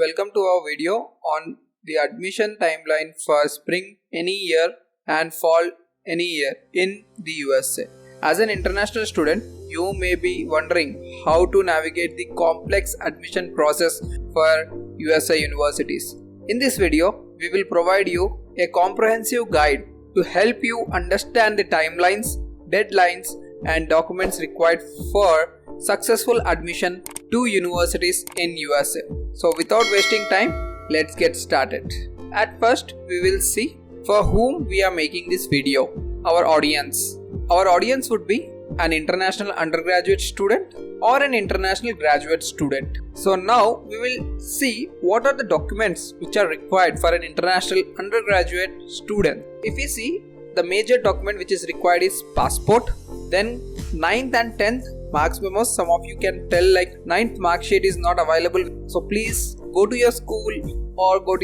Welcome to our video on the admission timeline for spring any year and fall any year in the USA. As an international student, you may be wondering how to navigate the complex admission process for USA universities. In this video, we will provide you a comprehensive guide to help you understand the timelines, deadlines, and documents required for successful admission to universities in USA. So without wasting time, let's get started. At first, we will see for whom we are making this video. Our audience. Our audience would be an international undergraduate student or an international graduate student. So now we will see what are the documents which are required for an international undergraduate student. If we see, the major document which is required is passport, then 9th and 10th marks memos. Some of you can tell like 9th mark sheet is not available, so please go to your school or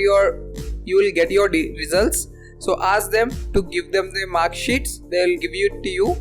you will get your results, so ask them to give them the mark sheets. They will give it to you.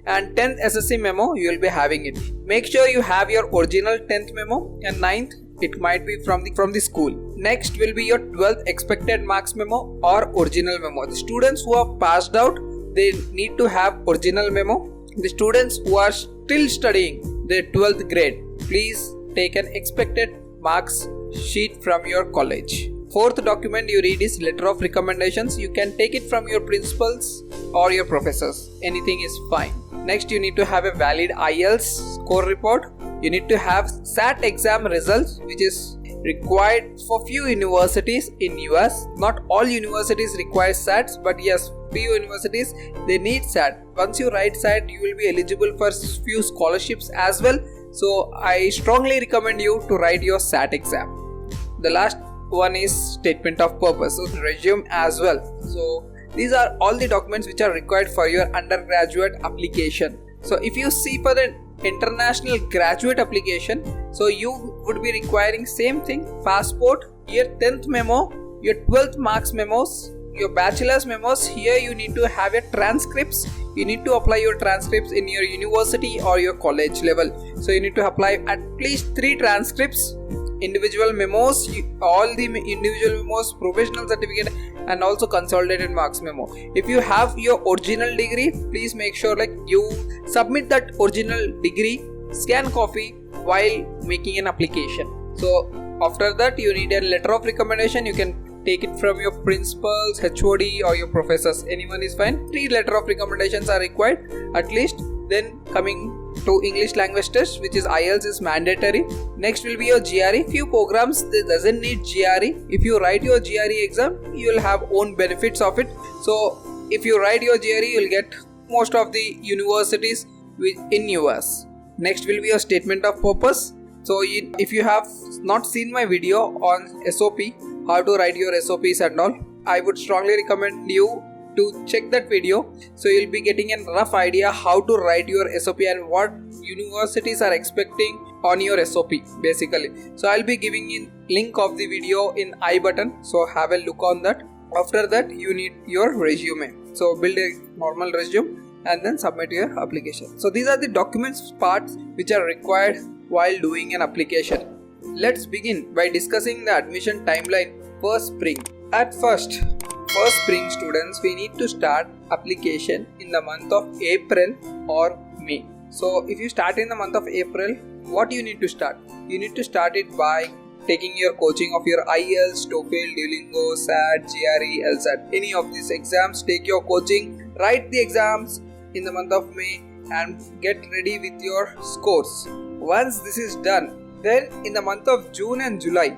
And 10th SSC memo, you will be having it. Make sure you have your original 10th memo, and 9th it might be from the school. Next will be your 12th expected marks memo or original memo. The students who have passed out, they need to have original memo. The students who are still studying their 12th grade, please take an expected marks sheet from your college. Fourth document you read is letter of recommendations. You can take it from your principals or your professors. Anything is fine. Next, you need to have a valid IELTS score report. You need to have SAT exam results, which is required for few universities in US. Not all universities require SATs, but yes, few universities they need SAT. Once you write SAT, you will be eligible for few scholarships as well. So I strongly recommend you to write your SAT exam. The last one is statement of purpose, so resume as well. So these are all the documents which are required for your undergraduate application. So if you see for the international graduate application, so you would be requiring same thing: passport, your 10th memo, your 12th marks memos, your bachelor's memos. Here you need to have your transcripts. You need to apply your transcripts in your university or your college level. So you need to apply at least 3 transcripts, individual memos, all the individual memos, professional certificate, and also consolidated marks memo. If you have your original degree, please make sure like you submit that original degree scan copy while making an application. So after that, you need a letter of recommendation. You can take it from your principals, HOD, or your professors. Anyone is fine. 3 letter of recommendations are required at least. Then coming to English language test, which is IELTS, is mandatory. Next will be your GRE. Few programs that doesn't need GRE. If you write your GRE exam, you will have own benefits of it. So if you write your GRE, you will get most of the universities in US. Next will be your statement of purpose. So if you have not seen my video on SOP, how to write your SOPs and all, I would strongly recommend you to check that video, so you'll be getting a rough idea how to write your SOP and what universities are expecting on your SOP basically. So I'll be giving in link of the video in I button, so have a look on that. After that, you need your resume. So build a normal resume and then submit your application. So these are the documents parts which are required while doing an application. Let's begin by discussing the admission timeline for spring. At first, for spring students, we need to start application in the month of April or May. So if you start in the month of April, what you need to start? You need to start it by taking your coaching of your IELTS, TOEFL, Duolingo, SAT, GRE, LSAT. Any of these exams, take your coaching, write the exams in the month of May and get ready with your scores. Once this is done, then in the month of June and July,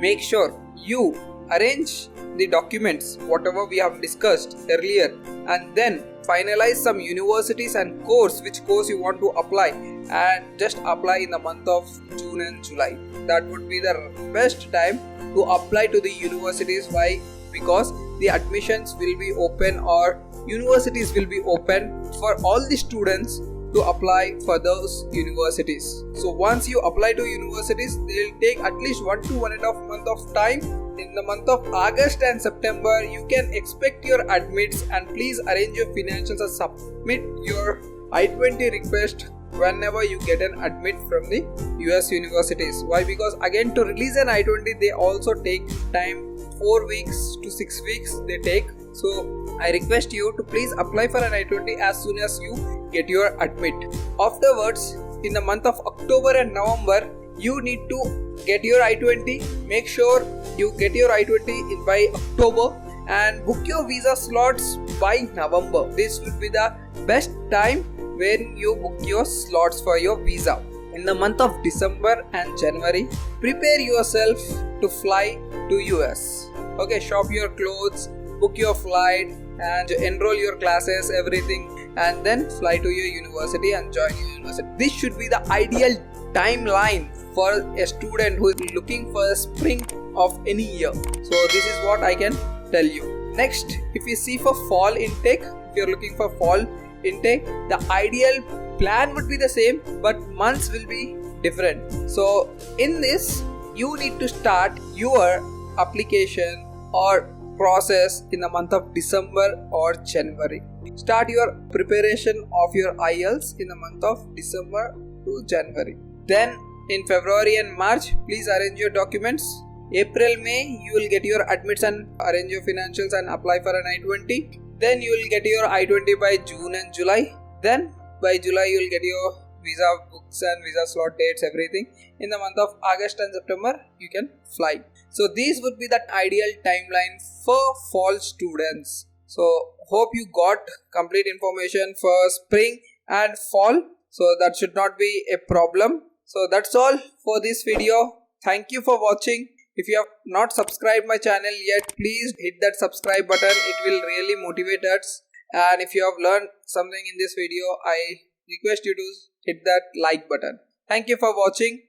make sure you arrange the documents whatever we have discussed earlier, and then finalize some universities and which course you want to apply, and just apply in the month of June and July. That would be the best time to apply to the universities. Why? Because the admissions will be open, or universities will be open for all the students to apply for those universities. So once you apply to universities, they will take at least 1 to 1.5 month of time. In the month of August and September, you can expect your admits, and please arrange your financials and submit your I-20 request whenever you get an admit from the US universities. Why? Because again, to release an I-20 they also take time, 4 weeks to 6 weeks they take. So I request you to please apply for an I-20 as soon as you get your admit. Afterwards, in the month of October and November, you need to get your I-20. Make sure you get your I-20 by October and book your visa slots by November. This would be the best time when you book your slots for your visa. In the month of December and January, prepare yourself to fly to US. Okay, shop your clothes, book your flight and enroll your classes, everything, and then fly to your university and join your university. This should be the ideal timeline for a student who is looking for a spring of any year. So this is what I can tell you. Next, if you see for fall intake, if you're looking for fall intake, the ideal plan would be the same, but months will be different. So in this, you need to start your application or process in the month of December or January. Start your preparation of your IELTS in the month of December to January. Then in February and March, please arrange your documents. April, May, you will get your admits and arrange your financials and apply for an I-20. Then you will get your I-20 by June and July. Then by July, you will get your visa books and visa slot dates, everything. In the month of August and September, you can fly. So these would be that ideal timeline for fall students. So hope you got complete information for spring and fall. So that should not be a problem. So that's all for this video. Thank you for watching. If you have not subscribed my channel yet, please hit that subscribe button. It will really motivate us. And if you have learned something in this video, I request you to hit that like button. Thank you for watching.